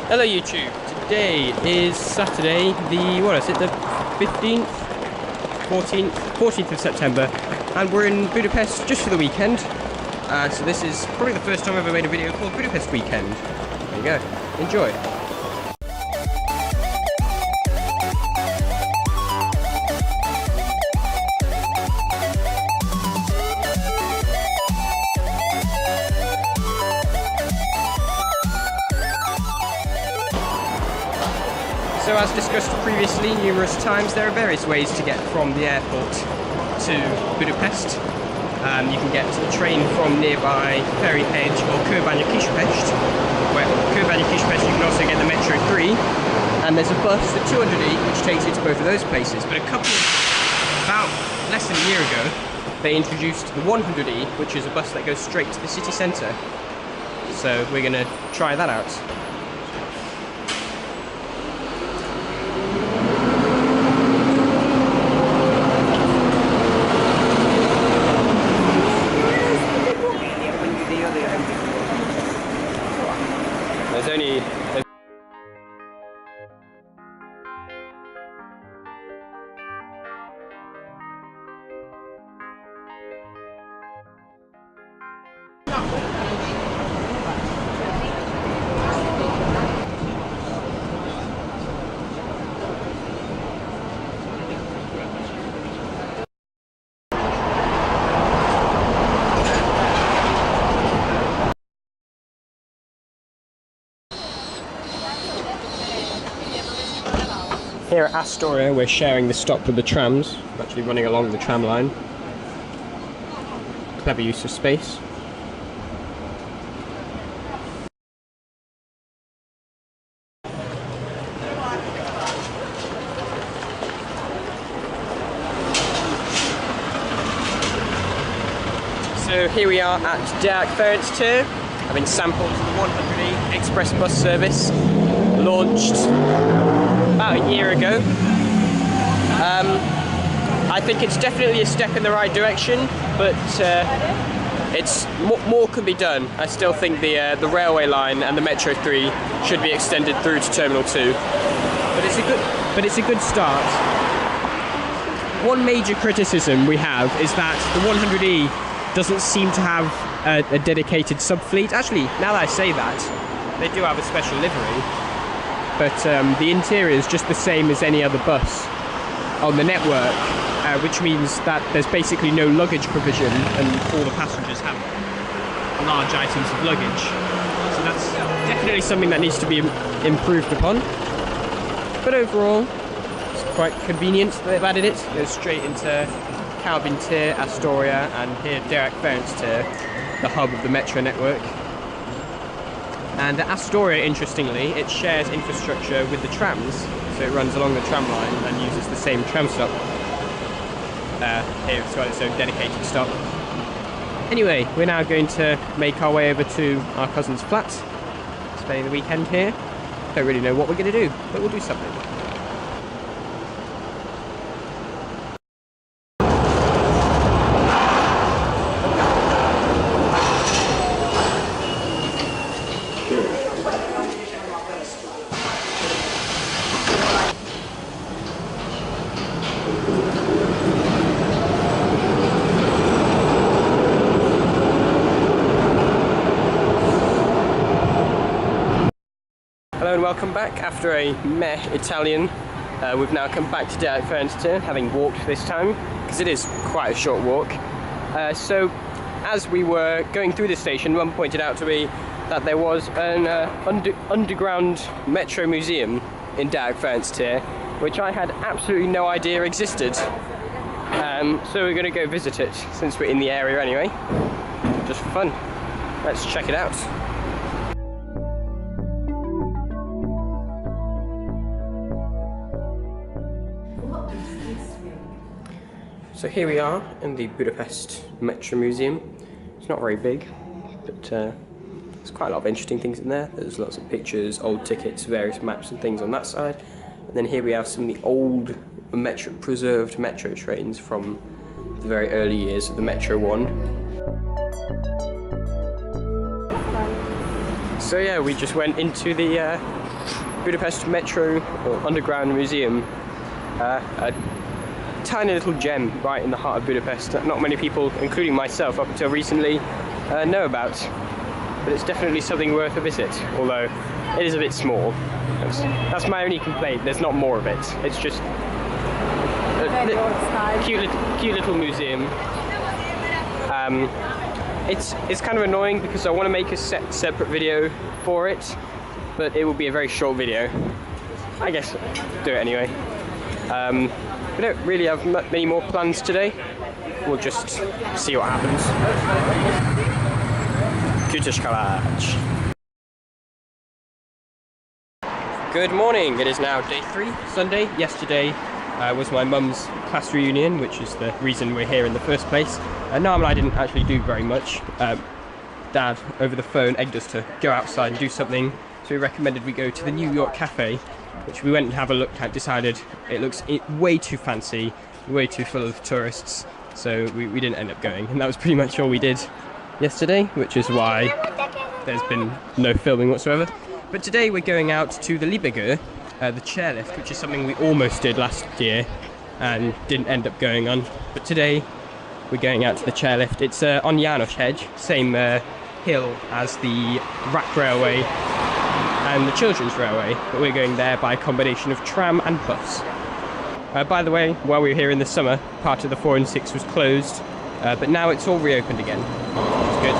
Hello YouTube, today is Saturday, the 15th, 14th of September, and we're in Budapest just for the weekend. So this is probably the first time I've ever made a video called Budapest Weekend. There you go, enjoy. So as discussed previously numerous times, there are various ways to get from the airport to Budapest. You can get a train from nearby Ferryhead or Kőbánya-Kispest, where Kőbánya-Kispest you can also get the Metro 3, and there's a bus, the 200E, which takes you to both of those places. But about less than a year ago, they introduced the 100E, which is a bus that goes straight to the city centre. So we're going to try that out. There's only... Here at Astoria, we're sharing the stop with the trams. We're actually running along the tram line. Clever use of space. So here we are at Deák Ferenc, having sampled the 100E express bus service, launched about a year ago. I think it's definitely a step in the right direction, but it's more can be done. I still think the railway line and the Metro 3 should be extended through to Terminal 2. But it's a good start. One major criticism we have is that the 100E doesn't seem to have a dedicated sub-fleet. Actually, now that I say that, they do have a special livery. But the interior is just the same as any other bus on the network, which means that there's basically no luggage provision and all the passengers have large items of luggage. So that's definitely something that needs to be improved upon. But overall, it's quite convenient that they've added it. It goes straight into Calvin Tier, Astoria, and here Deák Ferenc Tier, the hub of the metro network. And at Astoria, interestingly, it shares infrastructure with the trams, so it runs along the tram line and uses the same tram stop. Here it's got its own dedicated stop. Anyway, we're now going to make our way over to our cousin's flat, spending the weekend here. Don't really know what we're going to do, but we'll do something. Hello and welcome back. After a meh Italian, we've now come back to Deák Ferenc, having walked this time, because it is quite a short walk. So, as we were going through the station, one pointed out to me that there was an underground metro museum in Deák Ferenc, which I had absolutely no idea existed. So we're going to go visit it, since we're in the area anyway, just for fun. Let's check it out. So here we are in the Budapest Metro Museum. It's not very big, but there's quite a lot of interesting things in there. There's lots of pictures, old tickets, various maps and things on that side. And then here we have some of the old preserved metro trains from the very early years of the Metro 1. So yeah, we just went into the Budapest Metro or Underground Museum. A tiny little gem right in the heart of Budapest that not many people, including myself up until recently, know about. But it's definitely something worth a visit, although it is a bit small. That's my only complaint, there's not more of it. It's just a cute little museum. It's kind of annoying because I want to make a separate video for it, but it will be a very short video. I guess do it anyway. We don't really have many more plans today. We'll just see what happens. Good morning, it is now day 3, Sunday. Yesterday was my mum's class reunion, which is the reason we're here in the first place. Noam and I didn't actually do very much. Dad, over the phone, egged us to go outside and do something, so he recommended we go to the New York Cafe, which we went and have a look at, decided it looks way too fancy, way too full of tourists, so we didn't end up going. And that was pretty much all we did yesterday, which is why there's been no filming whatsoever. But today we're going out to the Liebige, the chairlift, which is something we almost did last year and didn't end up going on. But today we're going out to the chairlift. It's on Janos Hedge, same hill as the Rack Railway and the Children's Railway, but we're going there by a combination of tram and bus. By the way, while we were here in the summer, part of the 4 and 6 was closed, but now it's all reopened again. It's good.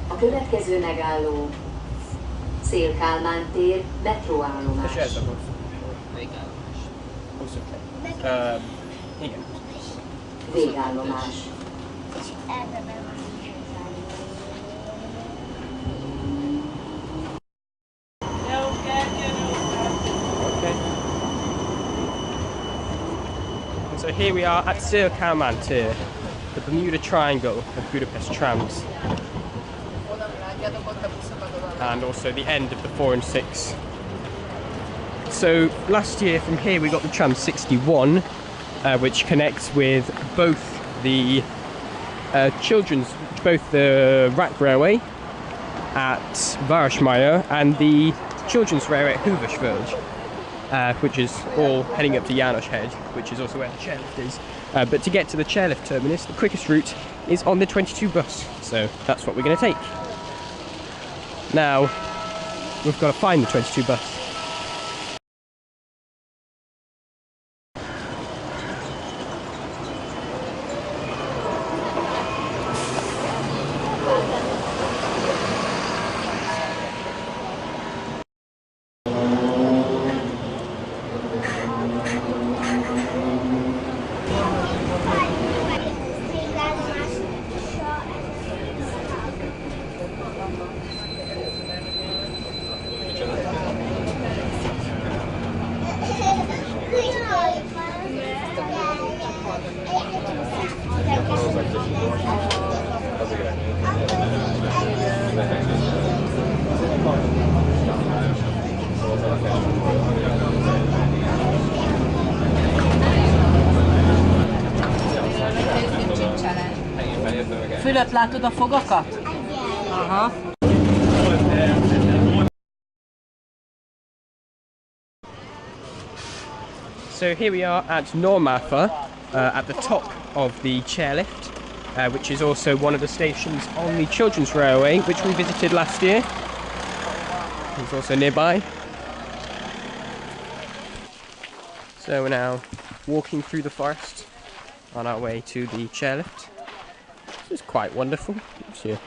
A következő megálló Szél-Kálmán tér metróállomás. Igen. Végállomás. So here we are at Szél-Kálmán tér, the Bermuda Triangle of Budapest trams, and also the end of the 4 and 6. So last year from here we got the tram 61, which connects with both the the Rack Railway at Városmajor and the Children's Railway at Húsvölgy, which is all heading up to Janos Hedge, which is also where the chairlift is. But to get to the chairlift terminus, the quickest route is on the 22 bus, so that's what we're going to take. Now, we've got to find the 22 bus. Fülött látod a fogakat? Aha. So here we are at Normafa, at the top of the chairlift, which is also one of the stations on the Children's Railway, which we visited last year. It's also nearby. So we're now walking through the forest on our way to the chairlift. It's quite wonderful. You're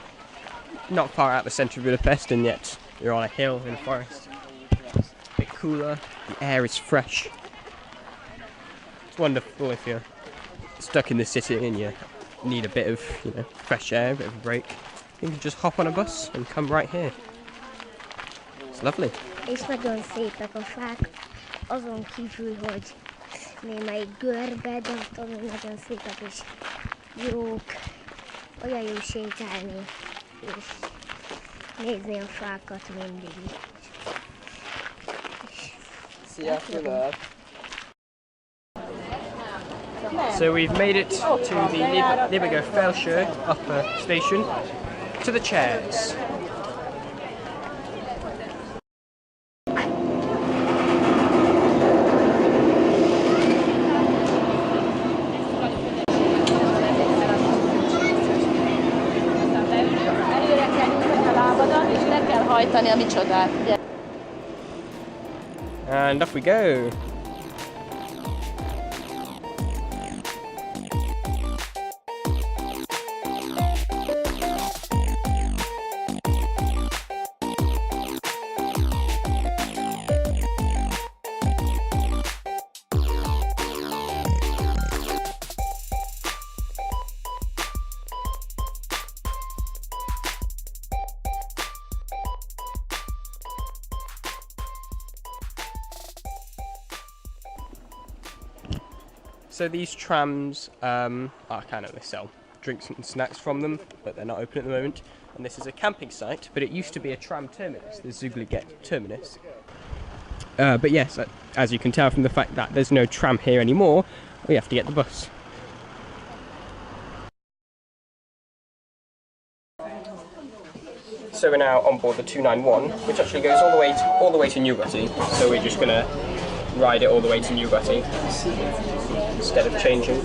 not far out the centre of Budapest, and yet you're on a hill in a forest. It's a bit cooler, the air is fresh, wonderful if you're stuck in the city and you need a bit of, you know, fresh air, a bit of a break. You can just hop on a bus and come right here. It's lovely. És nagyon szépek a fák, azon kívül, hogy némelyik görbe, de attól még nagyon szépek és jók. Olyan jó sétálni és nézni a fákat mindig. So we've made it to the Libiger Felső upper station, to the chairs. And off we go. So these trams are kind of, they sell drinks and snacks from them, but they're not open at the moment. And this is a camping site, but it used to be a tram terminus, the Zugliget terminus. But yes, as you can tell from the fact that there's no tram here anymore, we have to get the bus. So we're now on board the 291, which actually goes all the way to Newgutty. So we're just gonna ride it all the way to Newgutty instead of changing.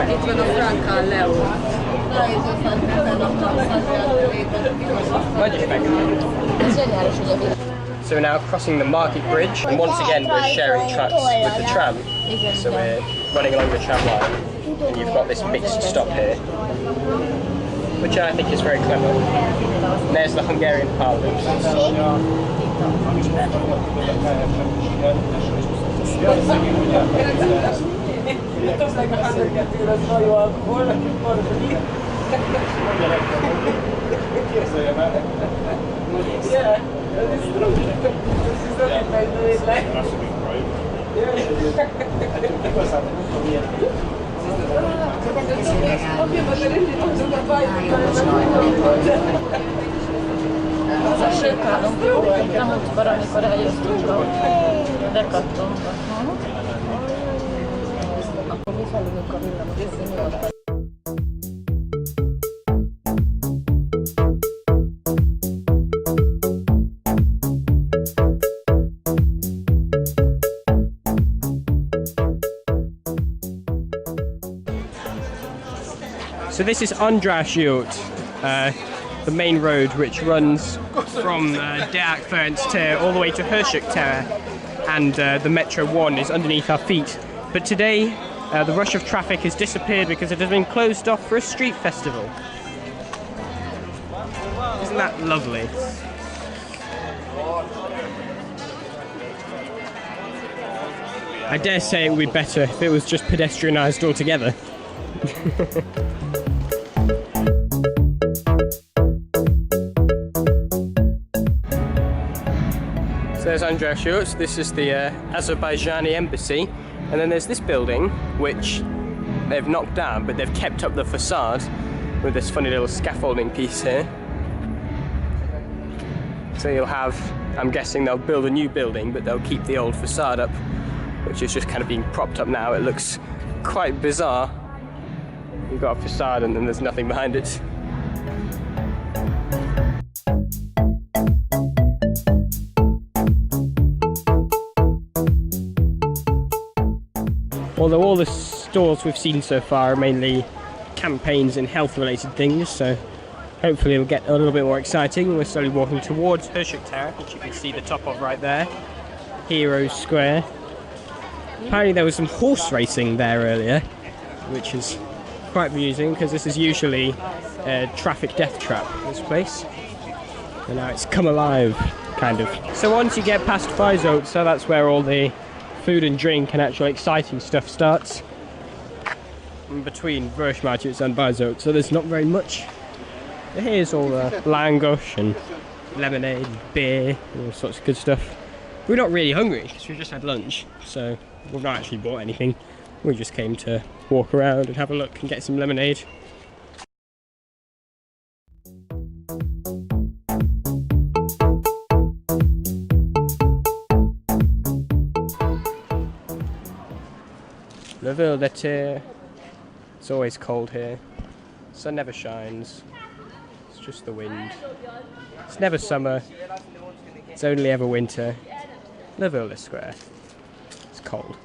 Itt van a Frankal Leo. So we're now crossing the market bridge, and once again we're sharing tracks with the tram. So we're running along the tram line, and you've got this mixed stop here, which I think is very clever. And there's the Hungarian Parliament. Sétálunk, jó? Nem útkor, amikor eljöttünk a Decathlonba. Akkor mi felülünk a villamosra, nyugodtan. So this is Andrasút, the main road which runs from Deák Ferenc tér all the way to Hősök tér, and the Metro 1 is underneath our feet. But today the rush of traffic has disappeared because it has been closed off for a street festival. Isn't that lovely? I dare say it would be better if it was just pedestrianised altogether. So there's Andrasút. This is the Azerbaijani embassy, and then there's this building which they've knocked down, but they've kept up the facade with this funny little scaffolding piece here. So you'll have, I'm guessing they'll build a new building, but they'll keep the old facade up, which is just kind of being propped up now. It looks quite bizarre. You've got a facade and then there's nothing behind it. Although all the stores we've seen so far are mainly campaigns and health-related things, so hopefully it'll get a little bit more exciting. We're slowly walking towards Tower, which you can see the top of right there. Heroes Square. Apparently there was some horse racing there earlier, which is quite amusing because this is usually a traffic death trap, this place. And now it's come alive, kind of. So once you get past Vizot, so that's where all the food and drink and actual exciting stuff starts. In between Versmarchets and Vizot, so there's not very much. But here's all the langosh and lemonade, beer, and all sorts of good stuff. We're not really hungry because we just had lunch, so we've not actually bought anything. We just came to walk around and have a look and get some lemonade. La Ville d'été. It's always cold here. Sun never shines. It's just the wind. It's never summer. It's only ever winter. La Ville Square. It's cold.